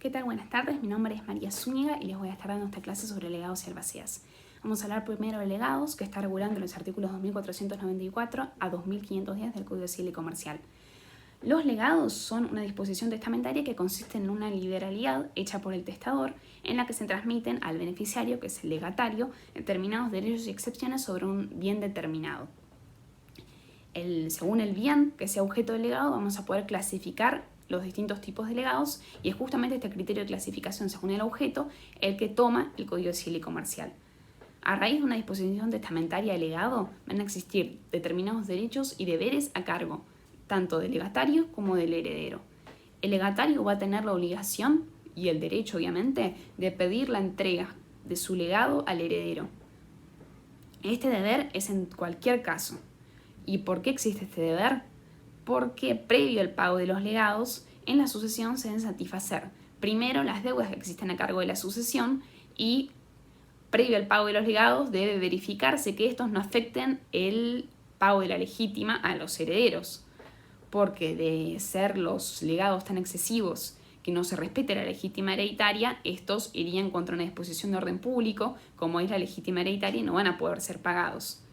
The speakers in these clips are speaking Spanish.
¿Qué tal? Buenas tardes, mi nombre es María Zúñiga y les voy a estar dando esta clase sobre legados y albaceas. Vamos a hablar primero de legados, que está regulando en los artículos 2494 a 2510 del Código Civil y Comercial. Los legados son una disposición testamentaria que consiste en una liberalidad hecha por el testador en la que se transmiten al beneficiario, que es el legatario, determinados derechos y excepciones sobre un bien determinado. Según el bien que sea objeto del legado, vamos a poder clasificar los distintos tipos de legados y es justamente este criterio de clasificación según el objeto el que toma el Código Civil y Comercial. A raíz de una disposición testamentaria de legado van a existir determinados derechos y deberes a cargo, tanto del legatario como del heredero. El legatario va a tener la obligación y el derecho, obviamente, de pedir la entrega de su legado al heredero. Este deber es en cualquier caso. ¿Y por qué existe este deber? Porque previo al pago de los legados, en la sucesión se deben satisfacer primero las deudas que existen a cargo de la sucesión y previo al pago de los legados debe verificarse que estos no afecten el pago de la legítima a los herederos, porque de ser los legados tan excesivos que no se respete la legítima hereditaria, estos irían contra una disposición de orden público, como es la legítima hereditaria, y no van a poder ser pagados.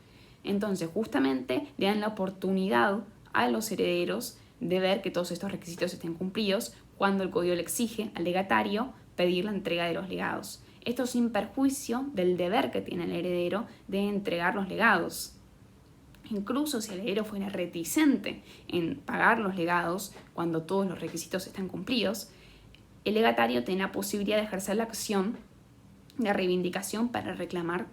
Entonces, justamente, le dan la oportunidad a los herederos de ver que todos estos requisitos estén cumplidos cuando el código le exige al legatario pedir la entrega de los legados. Esto sin perjuicio del deber que tiene el heredero de entregar los legados. Incluso si el heredero fuera reticente en pagar los legados cuando todos los requisitos están cumplidos, el legatario tiene la posibilidad de ejercer la acción de reivindicación para reclamar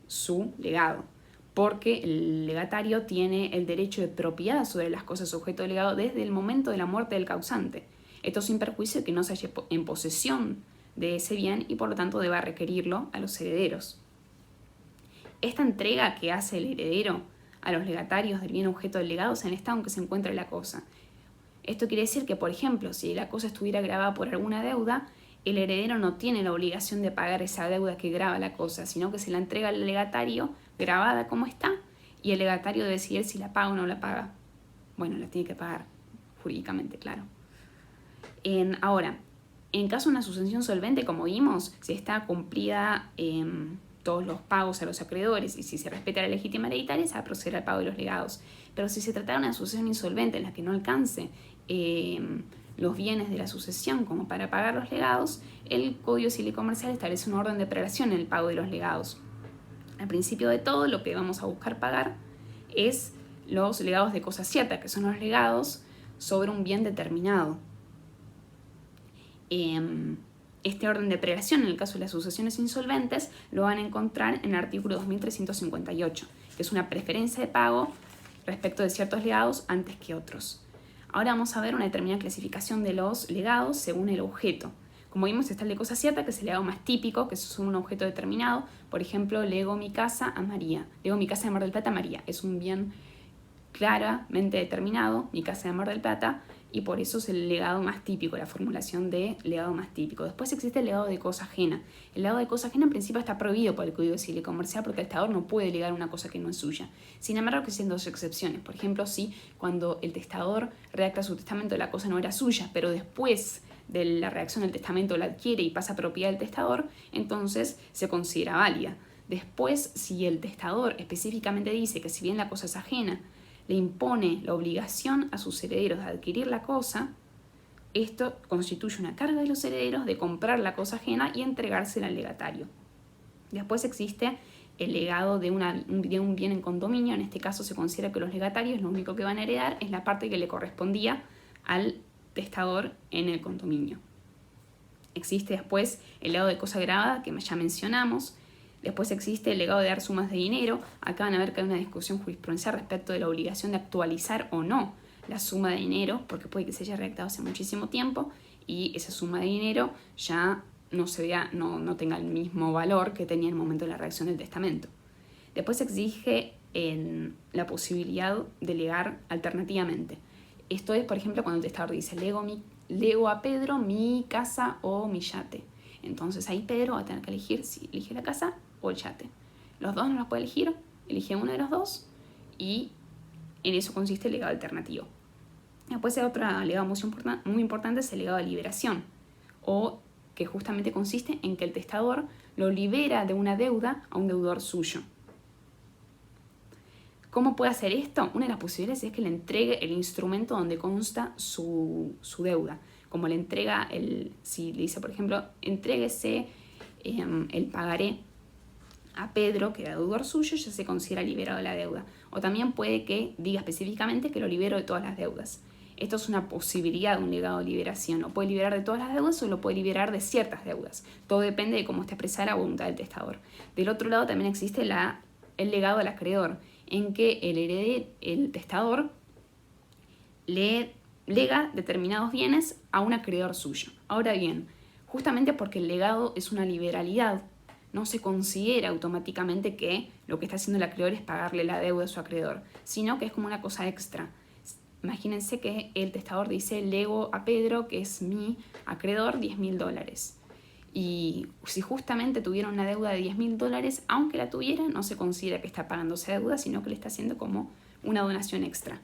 su legado, porque el legatario tiene el derecho de propiedad sobre las cosas objeto del legado desde el momento de la muerte del causante. Esto sin perjuicio de que no se haya en posesión de ese bien y por lo tanto deba requerirlo a los herederos. Esta entrega que hace el heredero a los legatarios del bien objeto del legado es en el estado en que se encuentra la cosa. Esto quiere decir que, por ejemplo, si la cosa estuviera grabada por alguna deuda, el heredero no tiene la obligación de pagar esa deuda que graba la cosa, sino que se la entrega al legatario grabada como está y el legatario debe decidir si la paga o no la paga. Bueno, la tiene que pagar, jurídicamente, claro. Ahora, en caso de una sucesión solvente, como vimos, si está cumplida todos los pagos a los acreedores y si se respeta la legítima hereditaria, se va a proceder al pago de los legados. Pero si se tratara de una sucesión insolvente en la que no alcance los bienes de la sucesión como para pagar los legados, el Código Civil y Comercial establece una orden de prelación en el pago de los legados. Al principio de todo, lo que vamos a buscar pagar es los legados de cosa cierta, que son los legados sobre un bien determinado. Este orden de prelación, en el caso de las sucesiones insolventes, lo van a encontrar en el artículo 2358, que es una preferencia de pago respecto de ciertos legados antes que otros. Ahora vamos a ver una determinada clasificación de los legados según el objeto. Como vimos, está el de cosa cierta, que es el legado más típico, que es un objeto determinado. Por ejemplo, lego mi casa a María. Lego mi casa de Mar del Plata a María. Es un bien claramente determinado, mi casa de Mar del Plata, y por eso es el legado más típico, la formulación de legado más típico. Después existe el legado de cosa ajena. El legado de cosa ajena en principio está prohibido por el Código Civil y Comercial porque el testador no puede legar una cosa que no es suya. Sin embargo, existen dos excepciones. Por ejemplo, si cuando el testador redacta su testamento la cosa no era suya, pero después de la redacción del testamento la adquiere y pasa a propiedad del testador, entonces se considera válida. Después, si el testador específicamente dice que si bien la cosa es ajena, le impone la obligación a sus herederos de adquirir la cosa, esto constituye una carga de los herederos de comprar la cosa ajena y entregársela al legatario. Después existe el legado de un bien en condominio. En este caso se considera que los legatarios lo único que van a heredar es la parte que le correspondía al testador en el condominio. Existe después el legado de cosa grabada, que ya mencionamos. Después existe el legado de dar sumas de dinero. Acá van a ver que hay una discusión jurisprudencial respecto de la obligación de actualizar o no la suma de dinero, porque puede que se haya redactado hace muchísimo tiempo y esa suma de dinero ya no tenga el mismo valor que tenía en el momento de la redacción del testamento. Después exige la posibilidad de legar alternativamente. Esto es, por ejemplo, cuando el testador dice lego a Pedro mi casa o mi yate. Entonces ahí Pedro va a tener que elegir si elige la casa o el yate. Los dos no los puede elegir, elige uno de los dos y en eso consiste el legado alternativo. Después hay otro legado muy importante, es el legado de liberación o que justamente consiste en que el testador lo libera de una deuda a un deudor suyo. ¿Cómo puede hacer esto? Una de las posibilidades es que le entregue el instrumento donde consta su deuda. Como le entrega si le dice, por ejemplo, entréguese el pagaré a Pedro, que era deudor suyo, ya se considera liberado de la deuda. O también puede que diga específicamente que lo libero de todas las deudas. Esto es una posibilidad de un legado de liberación. Lo puede liberar de todas las deudas o lo puede liberar de ciertas deudas. Todo depende de cómo esté expresada la voluntad del testador. Del otro lado también existe el legado del acreedor, en que el testador le lega determinados bienes a un acreedor suyo. Ahora bien, justamente porque el legado es una liberalidad, no se considera automáticamente que lo que está haciendo el acreedor es pagarle la deuda a su acreedor, sino que es como una cosa extra. Imagínense que el testador dice, lego a Pedro, que es mi acreedor, $10.000. Y si justamente tuviera una deuda de $10.000, aunque la tuviera, no se considera que está pagando esa deuda, sino que le está haciendo como una donación extra.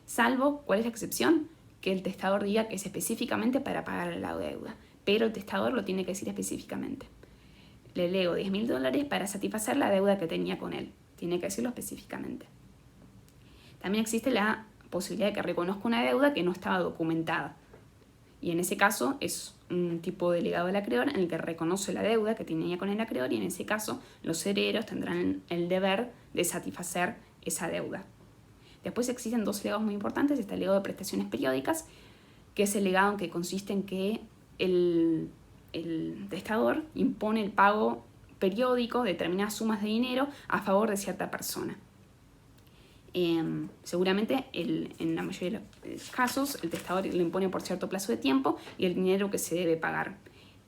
Salvo, ¿cuál es la excepción? Que el testador diga que es específicamente para pagar la deuda, pero el testador lo tiene que decir específicamente. Le lego $10.000 para satisfacer la deuda que tenía con él. Tiene que decirlo específicamente. También existe la posibilidad de que reconozca una deuda que no estaba documentada. Y en ese caso es un tipo de legado del acreedor en el que reconoce la deuda que tenía con el acreedor y en ese caso los herederos tendrán el deber de satisfacer esa deuda. Después existen dos legados muy importantes. Está el legado de prestaciones periódicas, que es el legado que consiste en que el testador impone el pago periódico de determinadas sumas de dinero a favor de cierta persona. Seguramente en la mayoría de los casos el testador lo impone por cierto plazo de tiempo y el dinero que se debe pagar.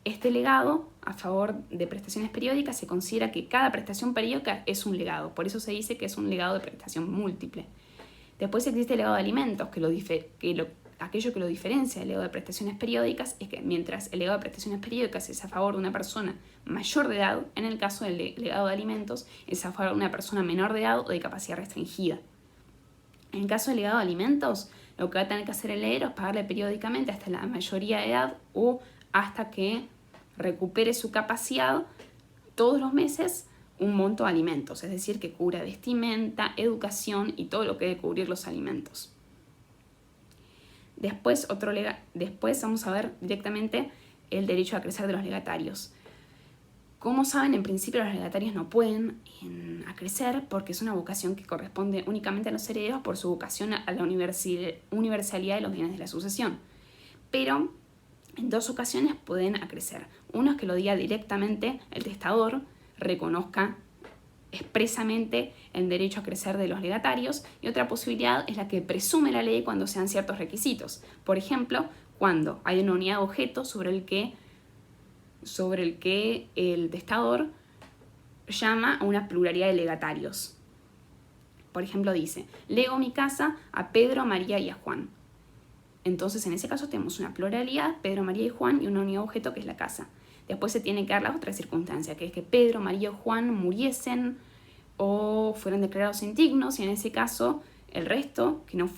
Este legado a favor de prestaciones periódicas se considera que cada prestación periódica es un legado, por eso se dice que es un legado de prestación múltiple. Después existe el legado de alimentos, aquello que lo diferencia del legado de prestaciones periódicas es que mientras el legado de prestaciones periódicas es a favor de una persona mayor de edad, en el caso del legado de alimentos es a favor de una persona menor de edad o de capacidad restringida. En el caso del legado de alimentos, lo que va a tener que hacer el heredero es pagarle periódicamente hasta la mayoría de edad o hasta que recupere su capacidad todos los meses un monto de alimentos, es decir, que cubra vestimenta, educación y todo lo que debe cubrir los alimentos. Después vamos a ver directamente el derecho a crecer de los legatarios. Como saben, en principio los legatarios no pueden acrecer porque es una vocación que corresponde únicamente a los herederos por su vocación a la universalidad de los bienes de la sucesión. Pero en dos ocasiones pueden acrecer. Uno es que lo diga directamente el testador, reconozca expresamente el derecho a crecer de los legatarios, y otra posibilidad es la que presume la ley cuando sean ciertos requisitos. Por ejemplo, cuando hay una unidad de objeto sobre el que el testador llama a una pluralidad de legatarios. Por ejemplo, dice, lego mi casa a Pedro, María y a Juan. Entonces, en ese caso tenemos una pluralidad, Pedro, María y Juan, y una unidad de objeto que es la casa. Después se tiene que dar la otra circunstancia, que es que Pedro, María o Juan muriesen o fueran declarados indignos, y en ese caso el resto, que no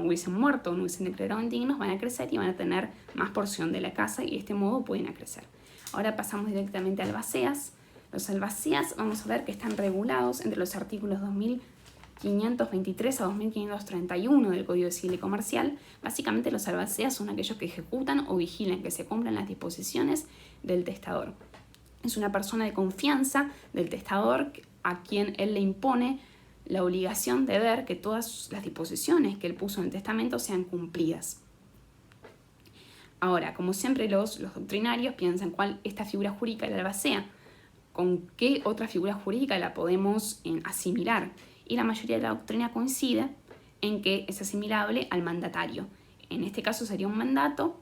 hubiesen muerto o no hubiesen declarado indignos, van a crecer y van a tener más porción de la casa y de este modo pueden acrecer. Ahora pasamos directamente a albaceas. Los albaceas vamos a ver que están regulados entre los artículos 2523 a 2531 del Código Civil y Comercial. Básicamente los albaceas son aquellos que ejecutan o vigilan que se cumplan las disposiciones del testador. Es una persona de confianza del testador a quien él le impone la obligación de ver que todas las disposiciones que él puso en el testamento sean cumplidas. Ahora, como siempre los doctrinarios piensan cuál esta figura jurídica de la albacea, con qué otra figura jurídica la podemos asimilar. Y la mayoría de la doctrina coincide en que es asimilable al mandatario. En este caso sería un mandato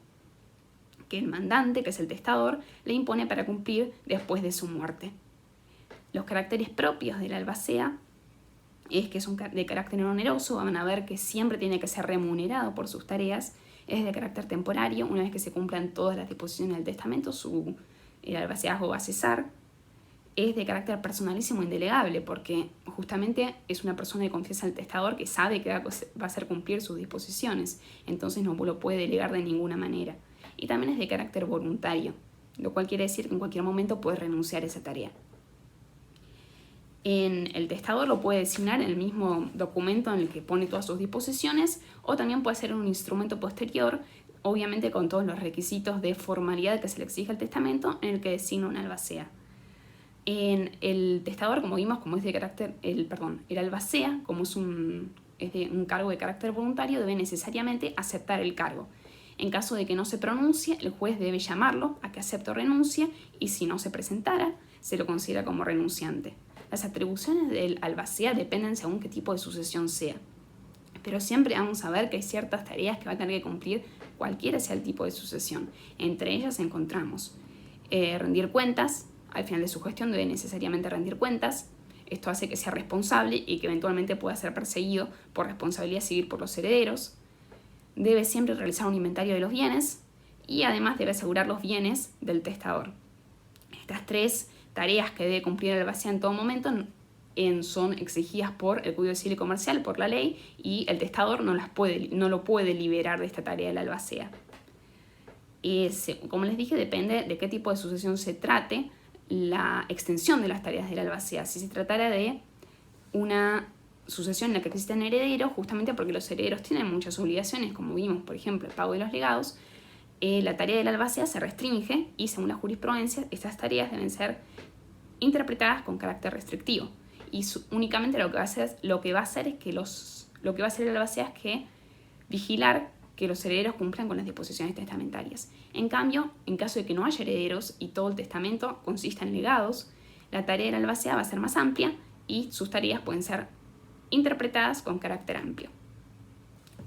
que el mandante, que es el testador, le impone para cumplir después de su muerte. Los caracteres propios de la albacea es que son de carácter oneroso, van a ver que siempre tiene que ser remunerado por sus tareas, es de carácter temporario, una vez que se cumplan todas las disposiciones del testamento, el albaceazgo va a cesar. Es de carácter personalísimo e indelegable, porque justamente es una persona de confianza del testador que sabe que va a hacer cumplir sus disposiciones, entonces no lo puede delegar de ninguna manera. y también es de carácter voluntario, lo cual quiere decir que en cualquier momento puede renunciar a esa tarea. El testador lo puede designar en el mismo documento en el que pone todas sus disposiciones, o también puede ser un instrumento posterior, obviamente con todos los requisitos de formalidad que se le exige al testamento, en el que designa una albacea. El testador, como vimos, como es de carácter, el albacea, como es de un cargo de carácter voluntario, debe necesariamente aceptar el cargo. En caso de que no se pronuncie, el juez debe llamarlo a que acepte o renuncie, y si no se presentara, se lo considera como renunciante. Las atribuciones del albacea dependen según qué tipo de sucesión sea, pero siempre vamos a ver que hay ciertas tareas que va a tener que cumplir cualquiera sea el tipo de sucesión. Entre ellas encontramos rendir cuentas. Al final de su gestión debe necesariamente rendir cuentas. Esto hace que sea responsable y que eventualmente pueda ser perseguido por responsabilidad civil por los herederos. Debe siempre realizar un inventario de los bienes y además debe asegurar los bienes del testador. Estas tres tareas que debe cumplir el albacea en todo momento son exigidas por el Código Civil y Comercial, por la ley, y el testador no lo puede liberar de esta tarea del albacea. Como les dije, depende de qué tipo de sucesión se trate la extensión de las tareas del albacea. Si se tratara de una sucesión en la que existen herederos, justamente porque los herederos tienen muchas obligaciones, como vimos, por ejemplo, el pago de los legados, la tarea del albacea se restringe y, según la jurisprudencia, estas tareas deben ser interpretadas con carácter restrictivo. Y únicamente lo que va a hacer es que lo que va a hacer el albacea es que vigilar que los herederos cumplan con las disposiciones testamentarias. En cambio, en caso de que no haya herederos y todo el testamento consista en legados, la tarea del albacea va a ser más amplia y sus tareas pueden ser interpretadas con carácter amplio.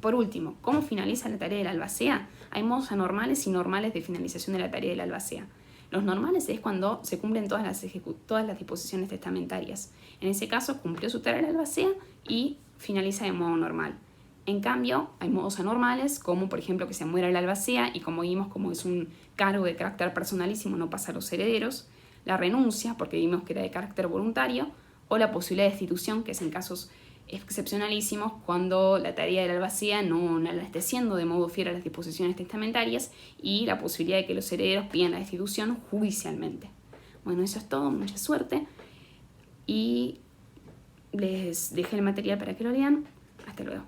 Por último, ¿cómo finaliza la tarea del albacea? Hay modos anormales y normales de finalización de la tarea del albacea. Los normales es cuando se cumplen todas las disposiciones testamentarias. En ese caso, cumplió su tarea del albacea y finaliza de modo normal. En cambio, hay modos anormales, como por ejemplo que se muera el albacea y, como vimos, como es un cargo de carácter personalísimo, no pasa a los herederos, la renuncia, porque vimos que era de carácter voluntario, o la posibilidad de destitución, que es en casos excepcionalísimos cuando la tarea del albacea no la esté haciendo de modo fiel a las disposiciones testamentarias, y la posibilidad de que los herederos pidan la destitución judicialmente. Bueno, eso es todo, mucha suerte, y les dejé el material para que lo lean. Hasta luego.